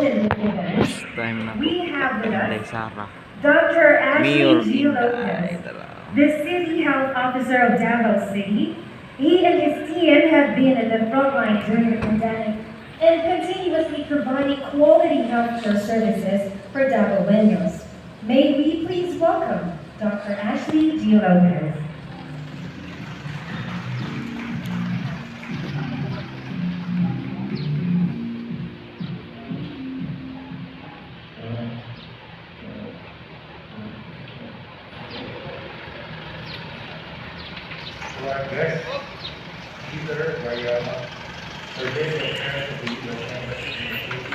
open the event, we have with us Dr. Ashley G. Lopez, the City Health Officer of Davao City. He and his team have been at the front line during the pandemic and continuously providing quality healthcare services for Davaoenos. May we please welcome Dr. Ashley G. Lopez. Our guest speaker by President of the U.S. Embassy in the city,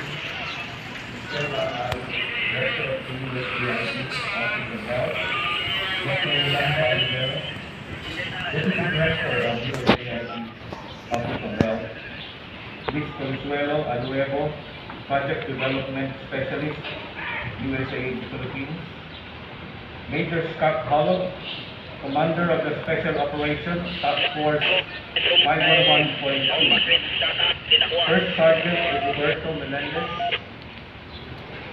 Vicenta, Director of the USAID Office of Health, Dr. Granda, Deputy Director of USAID Office of Health, Ms. Consuelo Aluevo, Project Development Specialist, USAID Philippines, Major Scott Hollow, Commander of the Special Operations Task Force 511.2, First Sergeant Roberto Menendez,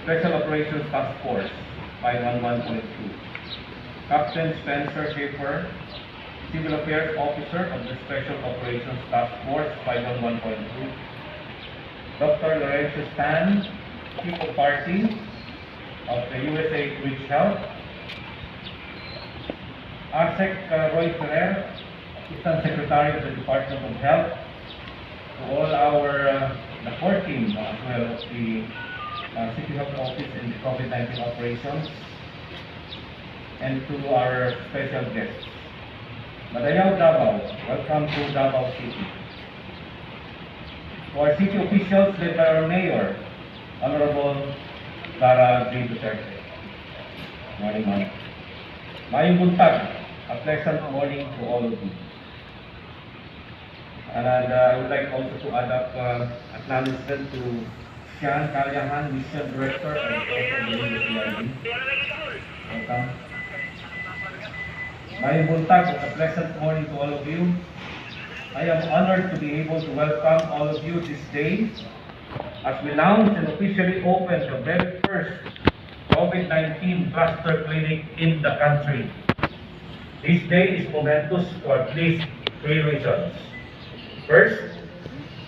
Special Operations Task Force 511.2, Captain Spencer Schaefer, Civil Affairs Officer of the Special Operations Task Force 511.2, Dr. Lorenzo Stan, Chief of Party of the USA Reach Health, ASEC Roy Ferrer, Assistant Secretary of the Department of Health, to all our the core team as well as the City Health Office in the COVID-19 operations, and to our special guests. Madayaw Davao, welcome to Davao City. To our city officials led by our Mayor, Honorable Sara G. Duterte. Morning, ma'am. Mayong buntag. A pleasant morning to all of you. And I would like also to add up acknowledgement to Sian Kalyahan, Mission Director and also the USAID. Welcome. Mayong buntag, a pleasant morning to all of you. I am honored to be able to welcome all of you this day as we launch and officially open the very first COVID-19 cluster clinic in the country. This day is momentous for at least 3 reasons. First,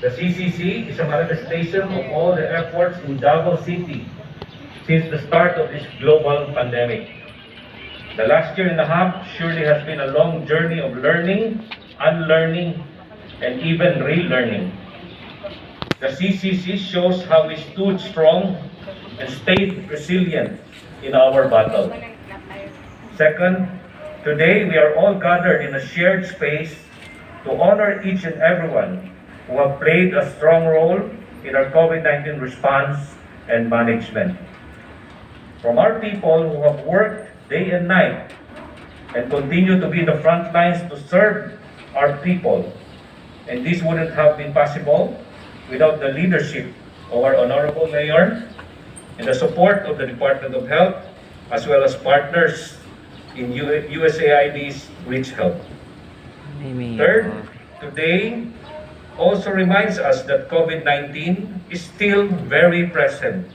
the CCC is a manifestation of all the efforts in Davao City since the start of this global pandemic. The last year and a half surely has been a long journey of learning, unlearning, and even relearning. The CCC shows how we stood strong and stayed resilient in our battle. Second, today we are all gathered in a shared space to honor each and everyone who have played a strong role in our COVID-19 response and management. From our people who have worked day and night and continue to be in the front lines to serve our people. And this wouldn't have been possible without the leadership of our Honorable Mayor and the support of the Department of Health as well as partners in USAID's Reach Health. Third, today also reminds us that COVID-19 is still very present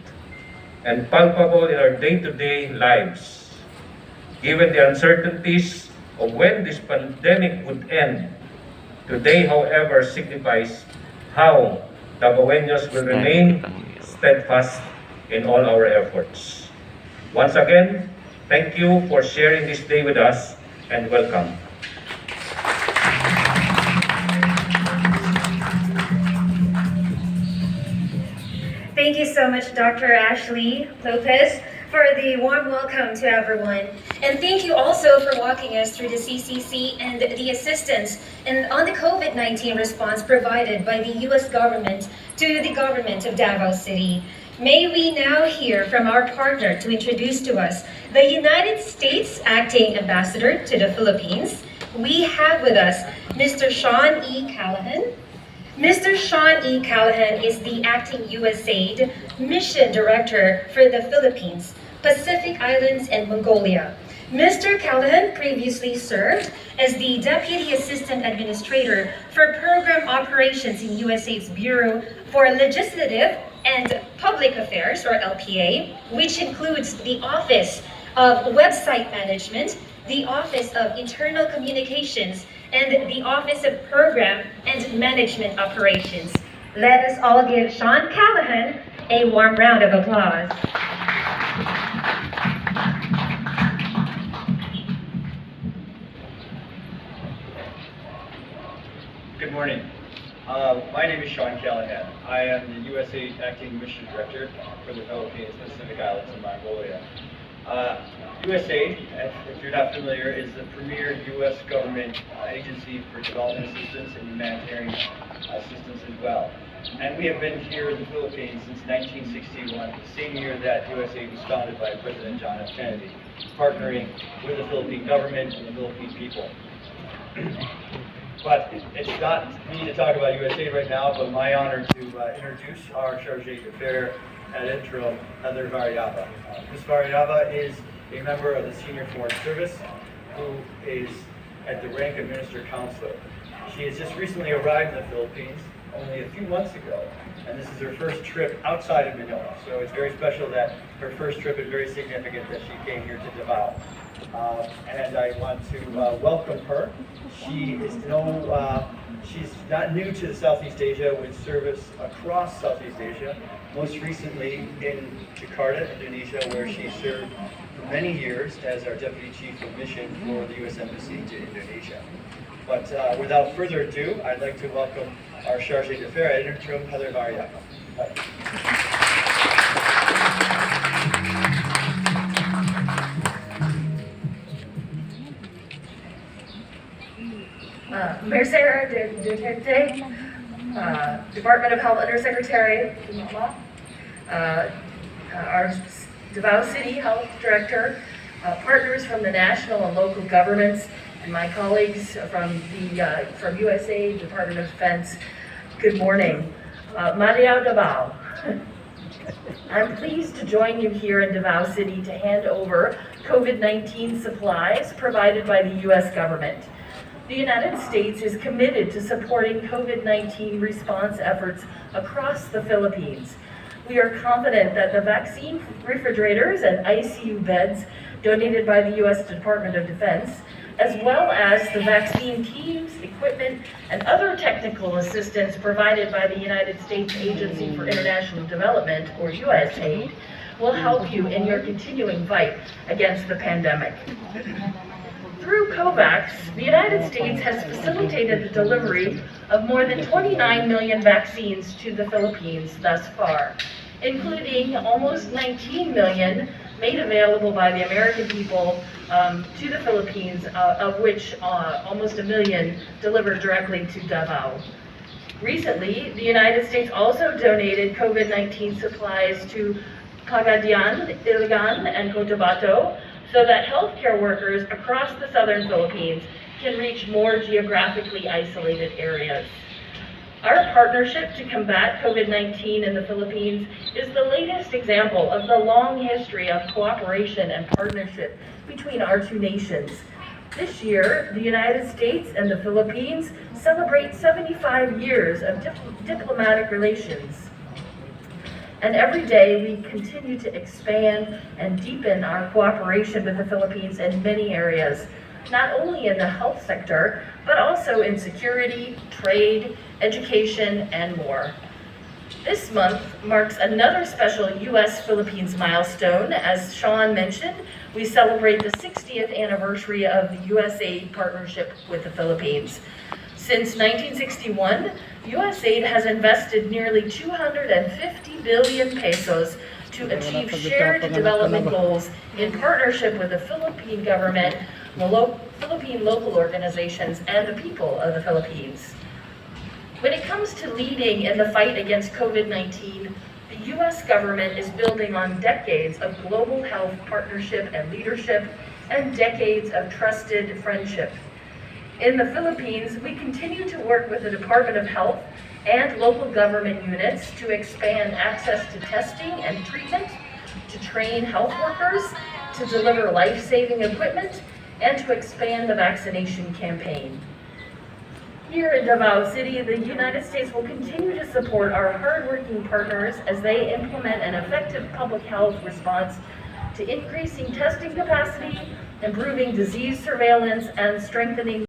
and palpable in our day-to-day lives. Given the uncertainties of when this pandemic would end, today, however, signifies how Davaoenos will remain steadfast in all our efforts. Once again, thank you for sharing this day with us and welcome. Thank you so much, Dr. Ashley Lopez, for the warm welcome to everyone. And thank you also for walking us through the CCC and the assistance on the COVID-19 response provided by the U.S. government to the government of Davao City. May we now hear from our partner to introduce to us the United States Acting Ambassador to the Philippines. We have with us Mr. Sean E. Callahan. Mr. Sean E. Callahan is the Acting USAID Mission Director for the Philippines, Pacific Islands, and Mongolia. Mr. Callahan previously served as the Deputy Assistant Administrator for Program Operations in USAID's Bureau for Legislative and Public Affairs. Affairs, or LPA, which includes the Office of Website Management, the Office of Internal Communications, and the Office of Program and Management Operations. Let us all give Sean Callahan a warm round of applause. Good morning. My name is Sean Callahan. I am the USAID Acting Mission Director for the Philippines, Pacific Islands, and Mongolia. USAID, if you're not familiar, is the premier U.S. government agency for development assistance and humanitarian assistance as well. And we have been here in the Philippines since 1961, the same year that USAID was founded by President John F. Kennedy, partnering with the Philippine government and the Philippine people. But it's not me to talk about USAID right now, but my honor to introduce our Chargé d'Affaires ad interim, Heather Variaba. Ms. Variaba is a member of the Senior Foreign Service who is at the rank of Minister Counselor. She has just recently arrived in the Philippines only a few months ago, and this is her first trip outside of Manila. So it's very special that her first trip is very significant that she came here to Davao. And I want to welcome her. She's not new to Southeast Asia with service across Southeast Asia, most recently in Jakarta, Indonesia, where she served for many years as our Deputy Chief of Mission for the U.S. Embassy to Indonesia. But without further ado, I'd like to welcome our Chargé d'Affaires ad interim, Heather Variaba. Mercera Duterte, Department of Health Undersecretary, our Davao City Health Director, partners from the national and local governments, and my colleagues from USA Department of Defense. Good morning. Maria Davao. I'm pleased to join you here in Davao City to hand over COVID-19 supplies provided by the U.S. government. The United States is committed to supporting COVID-19 response efforts across the Philippines. We are confident that the vaccine refrigerators and ICU beds donated by the U.S. Department of Defense, as well as the vaccine teams, equipment, and other technical assistance provided by the United States Agency for International Development, or USAID, will help you in your continuing fight against the pandemic. Through COVAX, the United States has facilitated the delivery of more than 29 million vaccines to the Philippines thus far, including almost 19 million made available by the American people to the Philippines, of which almost 1 million delivered directly to Davao. Recently, the United States also donated COVID-19 supplies to Cagayan, Iligan, and Cotabato, so that healthcare workers across the southern Philippines can reach more geographically isolated areas. Our partnership to combat COVID-19 in the Philippines is the latest example of the long history of cooperation and partnership between our two nations. This year, the United States and the Philippines celebrate 75 years of diplomatic relations. And every day we continue to expand and deepen our cooperation with the Philippines in many areas, not only in the health sector, but also in security, trade, education, and more. This month marks another special U.S.-Philippines milestone. As Sean mentioned, we celebrate the 60th anniversary of the USAID partnership with the Philippines. Since 1961, USAID has invested nearly 250 billion pesos to achieve shared development goals in partnership with the Philippine government, the Philippine local organizations, and the people of the Philippines. When it comes to leading in the fight against COVID-19, the U.S. government is building on decades of global health partnership and leadership, and decades of trusted friendship. In the Philippines, we continue to work with the Department of Health and local government units to expand access to testing and treatment, to train health workers, to deliver life-saving equipment, and to expand the vaccination campaign. Here in Davao City, the United States will continue to support our hardworking partners as they implement an effective public health response to increasing testing capacity, improving disease surveillance, and strengthening